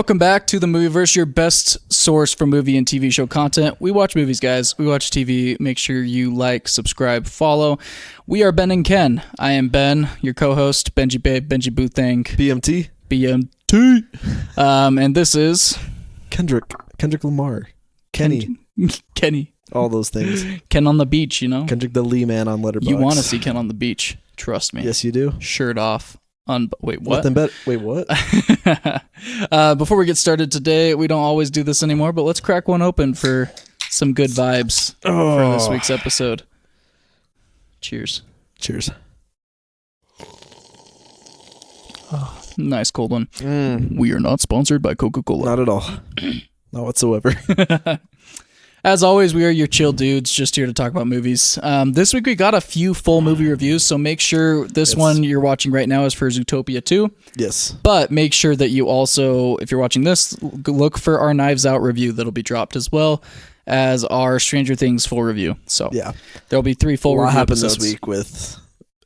Welcome back to the Movieverse, your best source for movie and TV show content. We watch movies, guys. We watch TV. Make sure you like, subscribe, follow. We are Ben and Ken. I am Ben, your co-host, Benji Babe, Benji Boothang. BMT. And this is... Kendrick Lamar. Kenny. All those things. Ken on the beach, you know? Kendrick the Lee man on Letterboxd. You want to see Ken on the beach. Trust me. Yes, you do. Shirt off. Wait, what? Wait, what? Before we get started today, we don't always do this anymore, but let's crack one open for some good vibes for this week's episode. Cheers. Cheers. Oh, nice cold one. We are not sponsored by Coca-Cola. Not at all. Not whatsoever. As always, we are your chill dudes, just here to talk about movies. This week we got a few full movie reviews, so make sure this one you're watching right now is for Zootopia 2. Yes. But make sure that you also, if you're watching this, look for our Knives Out review that'll be dropped as well as our Stranger Things full review. So yeah, there'll be 3 full review happened episodes. This week with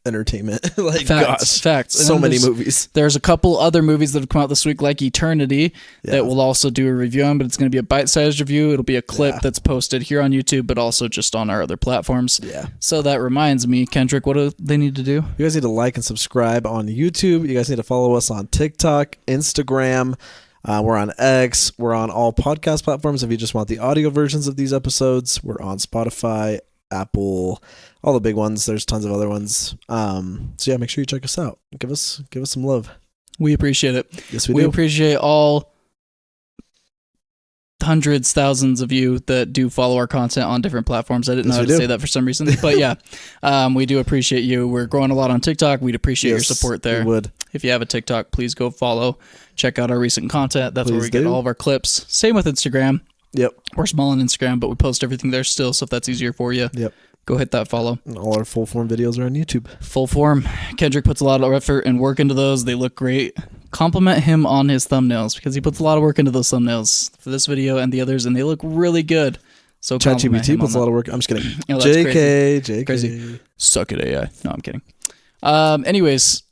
entertainment. Facts. And so many movies. There's a couple other movies that have come out this week, like Eternity, that we'll also do a review on, but it's going to be a bite-sized review. It'll be a clip that's posted here on YouTube, but also just on our other platforms. Yeah. So that reminds me, Kendrick, what do they need to do? You guys need to like and subscribe on YouTube. You guys need to follow us on TikTok, Instagram. We're on X. We're on all podcast platforms. If you just want the audio versions of these episodes, we're on Spotify, Apple, all the big ones. There's tons of other ones. So yeah, make sure you check us out. Give us some love. We appreciate it. Yes, we do. We appreciate all hundreds, thousands of you that do follow our content on different platforms. I didn't know how to say that for some reason, but yeah, we do appreciate you. We're growing a lot on TikTok. We'd appreciate your support there. We would. If you have a TikTok, please go follow. Check out our recent content. That's where we get all of our clips. Same with Instagram. Yep. We're small on Instagram, but we post everything there still, so if that's easier for you, go hit that follow. And all our full form videos are on YouTube. Full form. Kendrick puts a lot of effort and work into those. They look great. Compliment him on his thumbnails, because he puts a lot of work into those thumbnails for this video and the others, and they look really good. So ChatGPT puts a lot of work. I'm just kidding. Oh, JK. Crazy. Suck it, AI. No, I'm kidding. Anyways,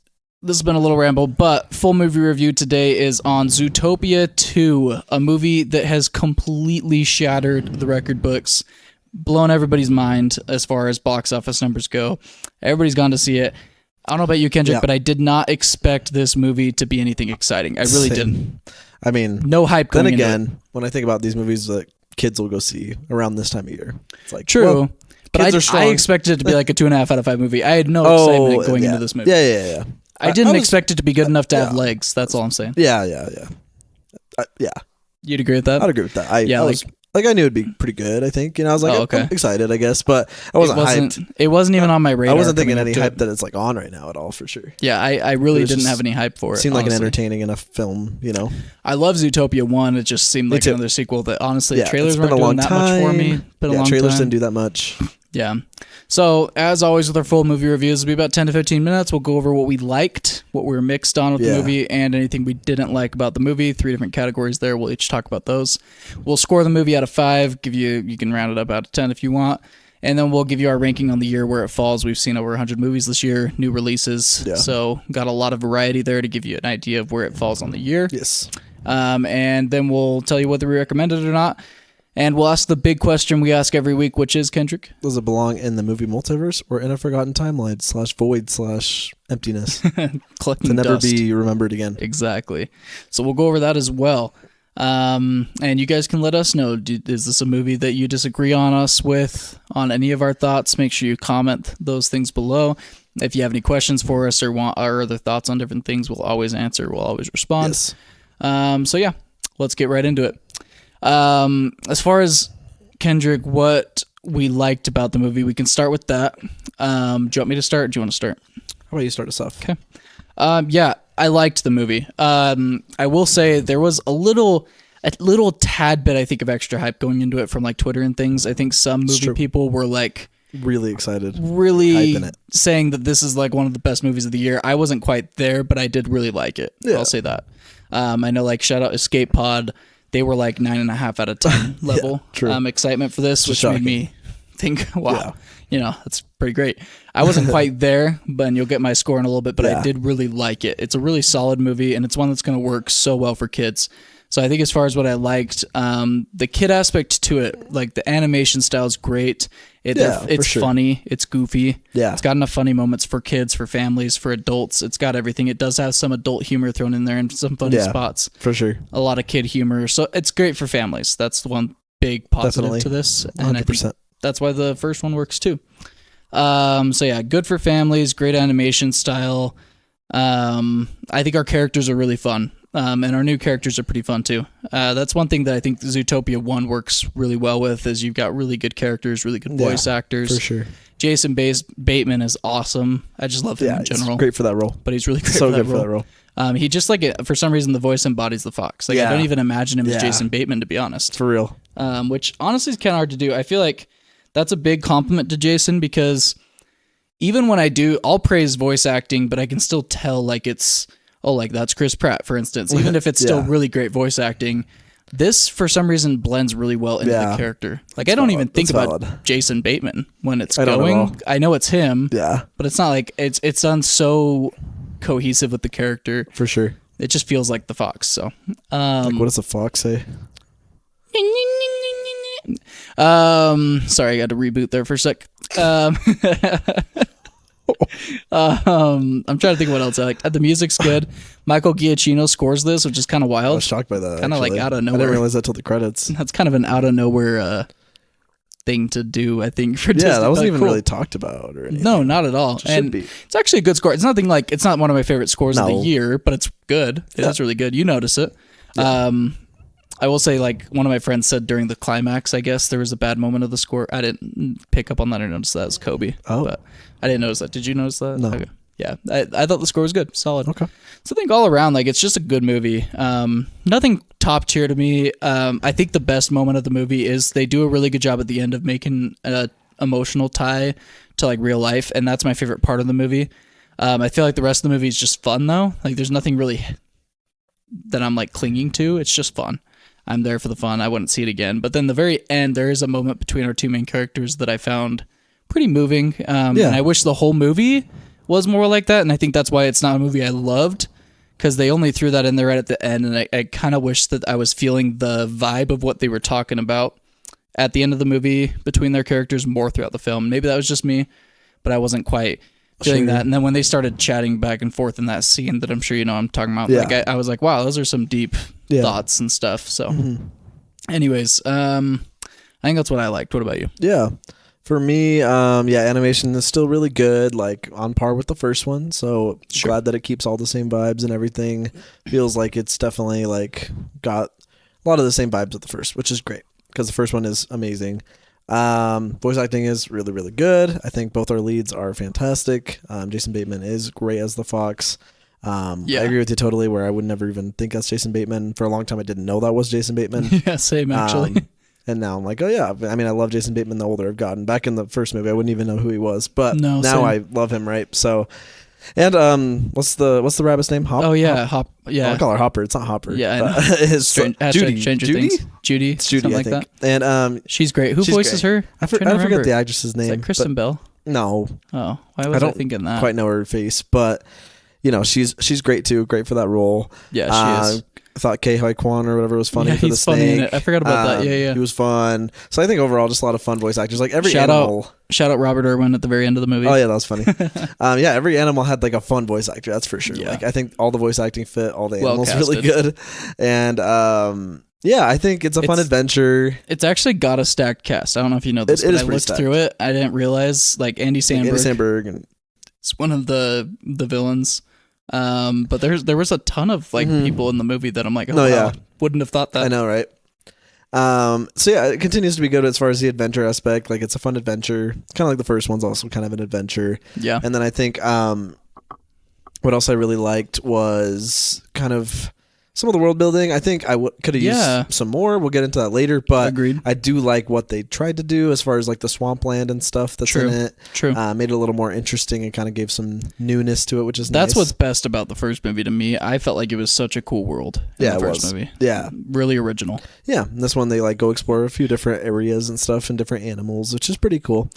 this has been a little ramble, but full movie review today is on Zootopia 2, a movie that has completely shattered the record books, blown everybody's mind as far as box office numbers go. Everybody's gone to see it. I don't know about you, Kendrick, but I did not expect this movie to be anything exciting. I really didn't. I mean, no hype going into it. Then again, it. when I think about these movies that kids will go see around this time of year, it's like, true. Well, but I expected it to be like a 2.5 out of 5 movie. I had no excitement going into this movie. Yeah. I didn't expect it to be good enough to have legs. That's all I'm saying. Yeah. You'd agree with that? I'd agree with that. I knew it'd be pretty good, I think. I was like, I'm excited, I guess, but I wasn't hyped. It wasn't even on my radar. I wasn't thinking any hype that it's like on right now at all, for sure. Yeah, I really didn't have any hype for it. Seemed like an entertaining enough film, I love Zootopia 1. It just seemed like another sequel that, honestly, trailers weren't doing that much for me. Trailers didn't do that much. Yeah. So, as always with our full movie reviews, it'll be about 10 to 15 minutes. We'll go over what we liked, what we were mixed on with the movie, and anything we didn't like about the movie. 3 different categories there. We'll each talk about those. We'll score the movie out of 5. You can round it up out of 10 if you want. And then we'll give you our ranking on the year where it falls. We've seen over 100 movies this year, new releases. Yeah. So, got a lot of variety there to give you an idea of where it falls on the year. Yes. And then we'll tell you whether we recommend it or not. And we'll ask the big question we ask every week, which is, Kendrick? Does it belong in the movie multiverse or in a forgotten timeline /void/emptiness? Collecting to never dust. be remembered again. Exactly. So we'll go over that as well. And you guys can let us know, is this a movie that you disagree on any of our thoughts? Make sure you comment those things below. If you have any questions for us or want our other thoughts on different things, we'll always answer. We'll always respond. Yes. So yeah, let's get right into it. As far as Kendrick, what we liked about the movie, we can start with that. Do you want me to start? Or do you want to start? How about you start us off? Okay. Yeah, I liked the movie. I will say there was a little tad bit, I think, of extra hype going into it from like Twitter and things. I think some movie people were like really excited, really saying that this is like one of the best movies of the year. I wasn't quite there, but I did really like it. Yeah. I'll say that. I know, like, shout out Escape Pod. They were like 9.5 out of 10 level excitement for this, which made me think, wow, that's pretty great. I wasn't quite there, but you'll get my score in a little bit, but I did really like it. It's a really solid movie, and it's one that's going to work so well for kids. So I think as far as what I liked, the kid aspect to it, like the animation style is great. It's sure. funny. It's goofy. Yeah. It's got enough funny moments for kids, for families, for adults. It's got everything. It does have some adult humor thrown in there and some funny spots. For sure. A lot of kid humor. So it's great for families. That's the one big positive Definitely. to this. 100%. And I think that's why the first one works too. So yeah, good for families, great animation style. I think our characters are really fun. And our new characters are pretty fun too. That's one thing that I think Zootopia 1 works really well with is you've got really good characters, really good voice actors. For sure. Jason Bateman is awesome. I just love him in general. He's great for that role. But he's really great So for that good role. for that role. He just for some reason the voice embodies the fox. I don't even imagine him as Jason Bateman, to be honest. For real. Which honestly is kind of hard to do. I feel like that's a big compliment to Jason because even when I'll praise voice acting, but I can still tell like it's, like that's Chris Pratt, for instance. Even if it's still really great voice acting, this for some reason blends really well into the character. Like I don't even think about Jason Bateman when it's going. I know it's him, but it's not like it's done so cohesive with the character. For sure. It just feels like the fox. So, like what does the fox say? Sorry, I got to reboot there for a sec. I'm trying to think of what else I like. The music's good. Michael Giacchino scores this, which is kind of wild. I was shocked by that. Kind of like out of nowhere. I didn't realize that till the credits. That's kind of an out of nowhere thing to do, I think, for Disney. Yeah, that wasn't even really talked about or anything. No, not at all. And it's actually a good score. It's not one of my favorite scores of the year, but it's good. It is really good. You notice it. Yeah. I will say, like, one of my friends said during the climax, I guess, there was a bad moment of the score. I didn't pick up on that or notice that as Kobe. Oh. But I didn't notice that. Did you notice that? No. Okay. Yeah. I thought the score was good. Solid. Okay. So I think all around, like, it's just a good movie. Nothing top tier to me. I think the best moment of the movie is they do a really good job at the end of making an emotional tie to, like, real life. And that's my favorite part of the movie. I feel like the rest of the movie is just fun, though. Like, there's nothing really that I'm, like, clinging to. It's just fun. I'm there for the fun. I wouldn't see it again. But then the very end, there is a moment between our two main characters that I found pretty moving. And I wish the whole movie was more like that. And I think that's why it's not a movie I loved, because they only threw that in there right at the end. And I kind of wish that I was feeling the vibe of what they were talking about at the end of the movie between their characters more throughout the film. Maybe that was just me, but I wasn't quite feeling that. And then when they started chatting back and forth in that scene that I'm sure you know I'm talking about, like I was like, wow, those are some deep thoughts and stuff. So anyways, I think that's what I liked. What about you? Yeah. For me, animation is still really good, like on par with the first one. So glad that it keeps all the same vibes and everything. Feels like it's definitely like got a lot of the same vibes with the first, which is great because the first one is amazing. Voice acting is really, really good. I think both our leads are fantastic. Jason Bateman is great as the fox. I agree with you totally, where I would never even think that's Jason Bateman. For a long time, I didn't know that was Jason Bateman. Yeah, same actually. And now I'm like, oh yeah. I mean, I love Jason Bateman the older I've gotten. Back in the first movie, I wouldn't even know who he was, but now same. I love him, right? So, and what's the rabbit's name? Hop? Oh yeah, Hop. Yeah, I call her Hopper. It's not Hopper. Yeah, I know. It's Judy. Judy. Judy. It's Judy, something I like think. that. And she's great. Who voices her? I forget the actress's name. Is that Kristen Bell? No. Oh, why was I thinking that? Quite know her face, but you know she's great too. Great for that role. Yeah, she is. I thought Ke Huy Quan or whatever was funny for the snake. Funny in it. I forgot about that. Yeah. He was fun. So I think overall, just a lot of fun voice actors. Like every shout animal. Shout out Robert Irwin at the very end of the movie. Oh yeah, that was funny. Every animal had like a fun voice actor. That's for sure. Yeah. Like I think all the voice acting fit all the animals really good. And I think it's a fun adventure. It's actually got a stacked cast. I don't know if you know this, but I looked through it. I didn't realize like Andy Samberg. And it's one of the villains. But there was a ton of like people in the movie that I'm like, wow, wouldn't have thought that. I know, right? It continues to be good as far as the adventure aspect. Like it's a fun adventure. It's kind of like the first one's also kind of an adventure. Yeah. And then I think what else I really liked was kind of some of the world building. I think I could have used some more. We'll get into that later, but agreed. I do like what they tried to do as far as like the swampland and stuff that's in it. True. Made it a little more interesting and kind of gave some newness to it, which is nice. That's what's best about the first movie to me. I felt like it was such a cool world in the first movie. Yeah. Really original. Yeah. And this one they like go explore a few different areas and stuff and different animals, which is pretty cool.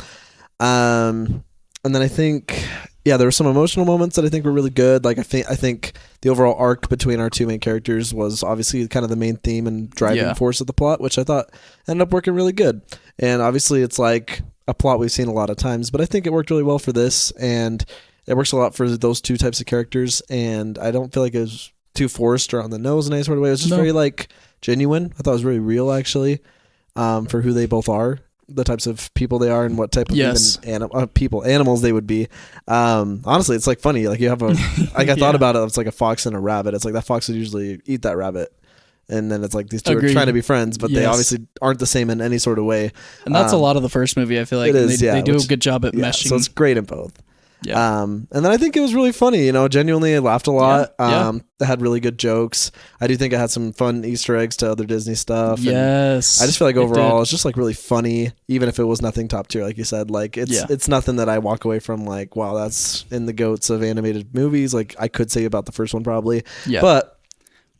And then I think yeah, there were some emotional moments that I think were really good. Like I think the overall arc between our two main characters was obviously kind of the main theme and driving force of the plot, which I thought ended up working really good. And obviously it's like a plot we've seen a lot of times, but I think it worked really well for this, and it works a lot for those two types of characters. And I don't feel like it was too forced or on the nose in any sort of way. It was just very like genuine. I thought it was really real actually, for who they both are, the types of people they are, and what type of animals they would be. Honestly, it's like funny. Like you have a like I thought about it. It's like a fox and a rabbit. It's like that fox would usually eat that rabbit. And then it's like these two are trying to be friends, but they obviously aren't the same in any sort of way. And that's a lot of the first movie, I feel like. They do a good job at meshing. So it's great in both. Yeah. And then I think it was really funny, genuinely I laughed a lot. It had really good jokes. I do think it had some fun Easter eggs to other Disney stuff. Yes. I just feel like overall it's just like really funny, even if it was nothing top tier, like you said. Like it's nothing that I walk away from like, wow, that's in the goats of animated movies. Like I could say about the first one probably. Yeah. But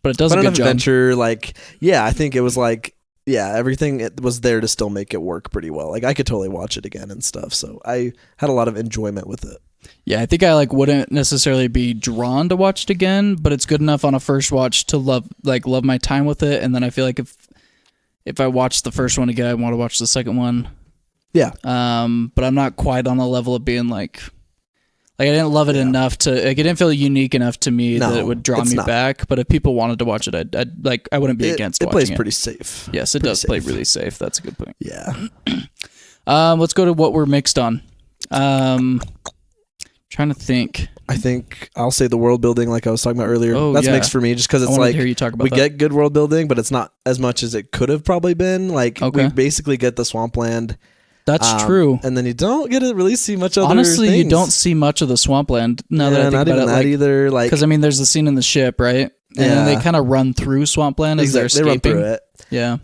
it does a good job. Adventure, like, I think it was like, everything it was there to still make it work pretty well. Like I could totally watch it again and stuff. So I had a lot of enjoyment with it. Yeah, I think I like wouldn't necessarily be drawn to watch it again, but it's good enough on a first watch to love my time with it. And then I feel like if I watch the first one again, I want to watch the second one. Yeah. But I'm not quite on the level of being like I didn't love it enough to like it didn't feel unique enough to me that it would draw me back. But if people wanted to watch it, I wouldn't be against watching it. It plays pretty safe. Yes, it does play really safe. That's a good point. Yeah. Let's go to what we're mixed on. Trying to think. I think I'll say the world building, like I was talking about earlier. That's mixed for me, just because it's like we get good world building, but it's not as much as it could have probably been. Like we basically get the swampland. That's true. And then you don't get to really see much other Honestly, things. You don't see much of the swampland. Now that I think not about even it, that either. Like, because there's the scene in the ship, right? And then they kind of run through swampland as they're escaping. They run through it. Yeah.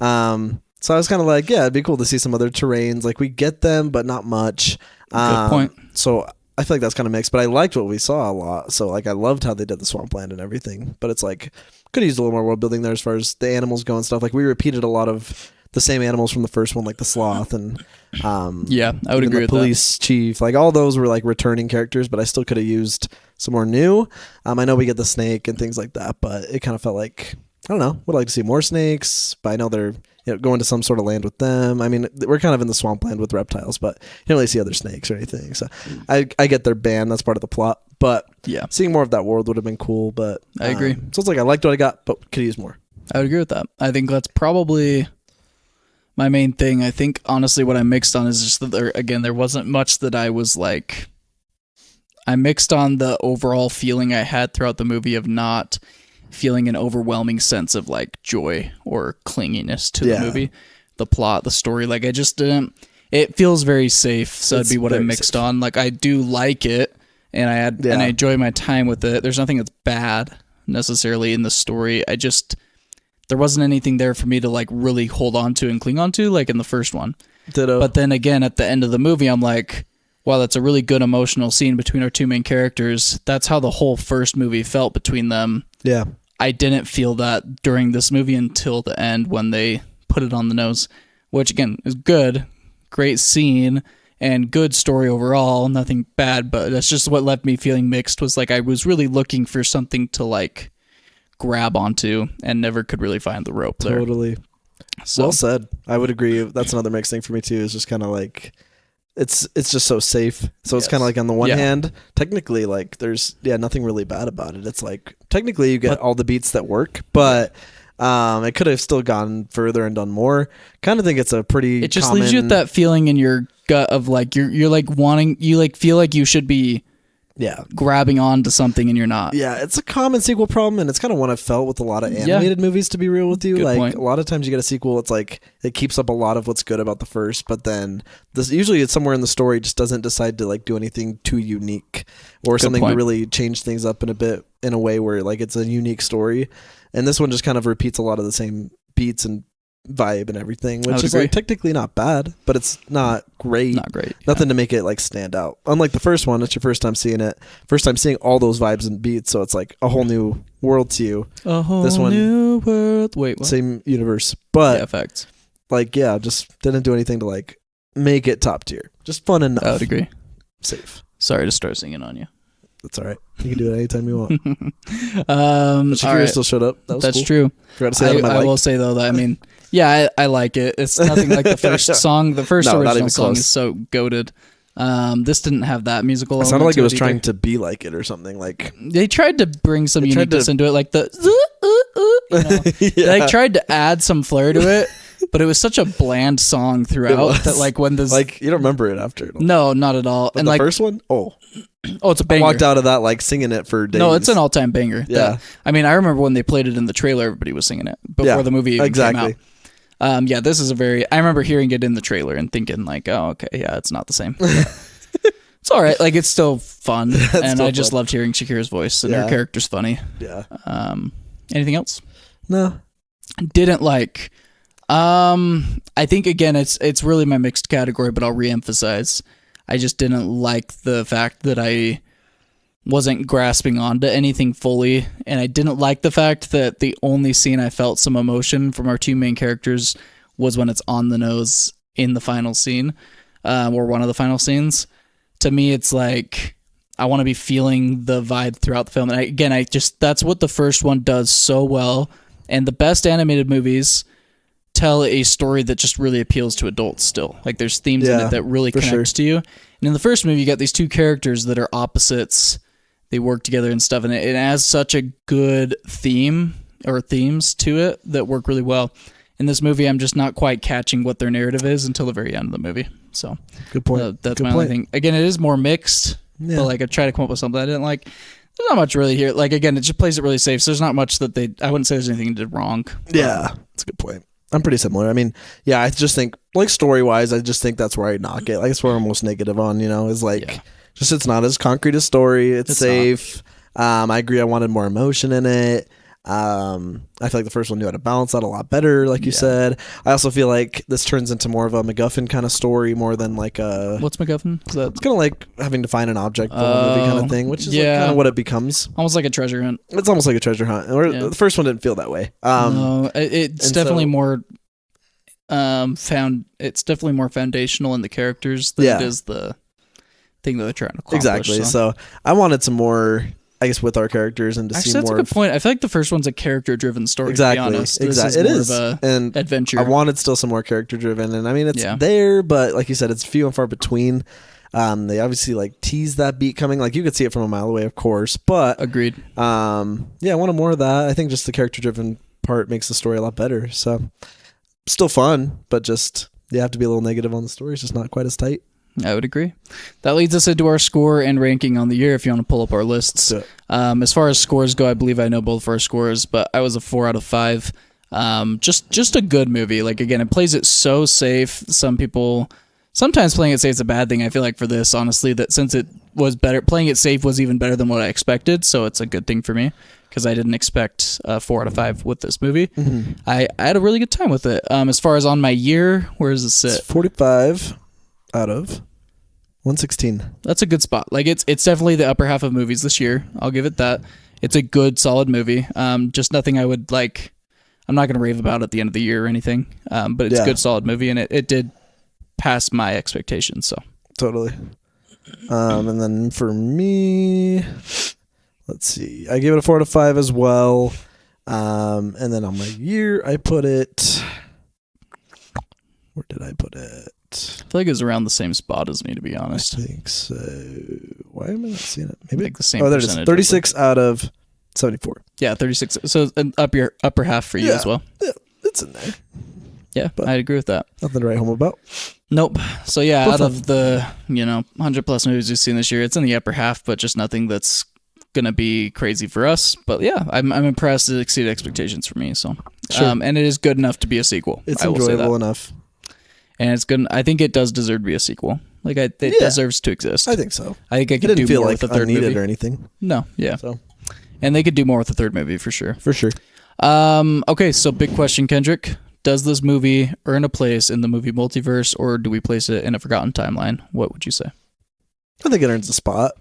So I was kind of like, it'd be cool to see some other terrains. Like we get them, but not much. Good point. So I feel like that's kind of mixed, but I liked what we saw a lot. So like I loved how they did the swampland and everything. But it's like could have used a little more world building there as far as the animals go and stuff. Like we repeated a lot of the same animals from the first one, like the sloth and I would agree the with police chief. Like all those were like returning characters, but I still could have used some more new. I know we get the snake and things like that, but it kind of felt like I don't know. Would like to see more snakes, but I know they're going to some sort of land with them. I mean, we're kind of in the swampland with reptiles, but you don't really see other snakes or anything. So I get their ban. That's part of the plot. But seeing more of that world would have been cool. But I agree. So it's like I liked what I got, but could use more. I would agree with that. I think that's probably my main thing. I think honestly, what I mixed on is just that there wasn't much that I was like. I mixed on the overall feeling I had throughout the movie of not feeling an overwhelming sense of like joy or clinginess to the movie, the plot, the story. Like I just didn't. It feels very safe, so that'd be what I mixed on. Like I do like it, and I enjoy my time with it. There's nothing that's bad necessarily in the story. There wasn't anything there for me to like really hold on to and cling on to like in the first one. Ditto. But then again, at the end of the movie, I'm like, wow, that's a really good emotional scene between our two main characters. That's how the whole first movie felt between them. Yeah. I didn't feel that during this movie until the end when they put it on the nose, which again is good, great scene and good story overall, nothing bad, but that's just what left me feeling mixed was like I was really looking for something to like grab onto and never could really find the rope there. Totally. So. Well said. I would agree. That's another mixed thing for me too, is just kind of like it's just so safe. So it's kind of like on the one hand, technically like there's nothing really bad about it. It's like technically you get all the beats that work, but it could have still gone further and done more. Kind of think it's a pretty It just leaves you with that feeling in your gut of like you're like wanting, you like feel like you should be grabbing on to something and you're not. Yeah, it's a common sequel problem, and it's kind of one I've felt with a lot of animated movies, to be real with you. Good like point. A lot of times you get a sequel, it's like it keeps up a lot of what's good about the first, but then usually it's somewhere in the story just doesn't decide to like do anything too unique or something to really change things up in a way where like it's a unique story. And this one just kind of repeats a lot of the same beats and vibe and everything, which is like technically not bad, but it's not great. Not great. Nothing to make it like stand out. Unlike the first one, it's your first time seeing it. First time seeing all those vibes and beats, so it's like a whole new world to you. A whole new world. Wait, what? Same universe, but effects. Like just didn't do anything to like make it top tier. Just fun enough. I would agree. Safe. Sorry to start singing on you. That's all right. You can do it anytime you want. Shakira right. Still showed up. That's cool. True. Forgot to say that I will say though that I like it. It's nothing like the first song. The first original song is so goated. This didn't have that musical. It sounded like it was trying to be like it or something. Like they tried to bring some uniqueness into it, like the. They tried to add some flair to it, but it was such a bland song throughout that like when this like you don't remember it after. No, not at all. But and the first one, it's a banger. I walked out of that like singing it for days. No, it's an all-time banger. Yeah, I remember when they played it in the trailer, everybody was singing it before the movie even came out. This is I remember hearing it in the trailer and thinking like, oh, okay, yeah, it's not the same. It's all right. Like it's still fun, and I just loved hearing Shakira's voice, and her character's funny. Yeah. Anything else? No. Didn't like. I think again, it's really my mixed category, but I'll reemphasize. I just didn't like the fact that I wasn't grasping onto anything fully, and I didn't like the fact that the only scene I felt some emotion from our two main characters was when it's on the nose in the final scene, or one of the final scenes. To me, it's like I want to be feeling the vibe throughout the film, and that's what the first one does so well. And the best animated movies tell a story that just really appeals to adults still. Like there's themes in it that really connects to you. And in the first movie, you got these two characters that are opposites. They work together and stuff, and it has such a good theme or themes to it that work really well. In this movie, I'm just not quite catching what their narrative is until the very end of the movie. So good point. That's my only thing. Again, it is more mixed, but like I try to come up with something I didn't like. There's not much really here. Like again, it just plays it really safe. So there's not much that I wouldn't say there's anything they did wrong. Yeah, that's a good point. I'm pretty similar. I just think like story wise, I just think that's where I knock it. Like that's where I'm most negative on. Is like just it's not as concrete a story. It's safe. I agree. I wanted more emotion in it. I feel like the first one knew how to balance that a lot better, like you said. I also feel like this turns into more of a MacGuffin kind of story more than like a... What's MacGuffin? It's kind of like having to find an object from a movie kind of thing, which is like kind of what it becomes. Almost like a treasure hunt. It's almost like a treasure hunt. The first one didn't feel that way. No, it's definitely more it's definitely more foundational in the characters than it is the thing that they're trying to accomplish. Exactly. So I wanted some more... I guess with our characters and to see more. That's a good point. I feel like the first one's a character-driven story. Exactly. To be honest. Exactly. It is an adventure. I wanted still some more character-driven, and it's there, but like you said, it's few and far between. They obviously like tease that beat coming. Like you could see it from a mile away, of course. But agreed. I wanted more of that. I think just the character-driven part makes the story a lot better. So still fun, but just you have to be a little negative on the story. It's just not quite as tight. I would agree. That leads us into our score and ranking on the year if you want to pull up our lists. As far as scores go, I believe I know both of our scores, but I was a 4 out of 5. Just a good movie. Like, again, it plays it so safe. Some people... Sometimes playing it safe is a bad thing. I feel like for this, honestly, that since it was better, playing it safe was even better than what I expected, so it's a good thing for me because I didn't expect 4 out of 5 with this movie. Mm-hmm. I had a really good time with it. As far as on my year, where does it sit? It's 45 out of 116. That's a good spot. Like it's definitely the upper half of movies this year. I'll give it that. It's a good, solid movie. Just nothing I would like. I'm not going to rave about at the end of the year or anything. But it's a good, solid movie, and it did pass my expectations. So totally. And then for me, let's see. I gave it a 4 out of 5 as well. And then on my year, I put it. Where did I put it? I feel like it's around the same spot as me, to be honest. I think so. Why am I not seeing it? Maybe like the same. Oh, there it is. 36 out of 74. Yeah, 36. So an upper half for you as well. Yeah, it's in there. Yeah, but I agree with that. Nothing to write home about. Nope. So yeah, out of the 100 plus movies we've seen this year, it's in the upper half, but just nothing that's gonna be crazy for us. But yeah, I'm impressed. It exceeded expectations for me. So, and it is good enough to be a sequel. It's enjoyable enough. And it's good. I think it does deserve to be a sequel. Like it deserves to exist. I think so. I think I could do more with the third movie or anything. No, yeah. And they could do more with the third movie for sure. For sure. Okay, so big question, Kendrick. Does this movie earn a place in the movie multiverse, or do we place it in a forgotten timeline? What would you say? I think it earns a spot.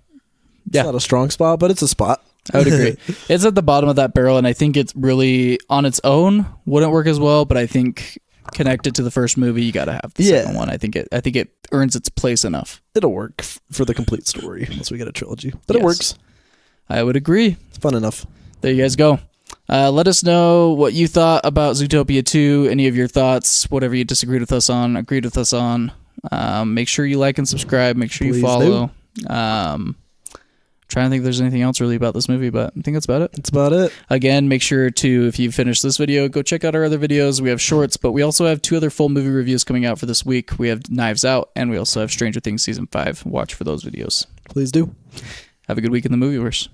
It's not a strong spot, but it's a spot. I would agree. It's at the bottom of that barrel, and I think it's really on its own wouldn't work as well, but I think connected to the first movie, you got to have the second one. I think it earns its place enough. It'll work for the complete story once we get a trilogy. But it works. I would agree. It's fun enough. There you guys go. Let us know what you thought about Zootopia 2, any of your thoughts, whatever you disagreed with us on, agreed with us on. Make sure you like and subscribe. Make sure you follow. Trying to think if there's anything else really about this movie, but I think that's about it. That's about it. Again, make sure to, if you finish this video, go check out our other videos. We have shorts, but we also have 2 other full movie reviews coming out for this week. We have Knives Out, and we also have Stranger Things Season 5. Watch for those videos. Please do. Have a good week in the movieverse.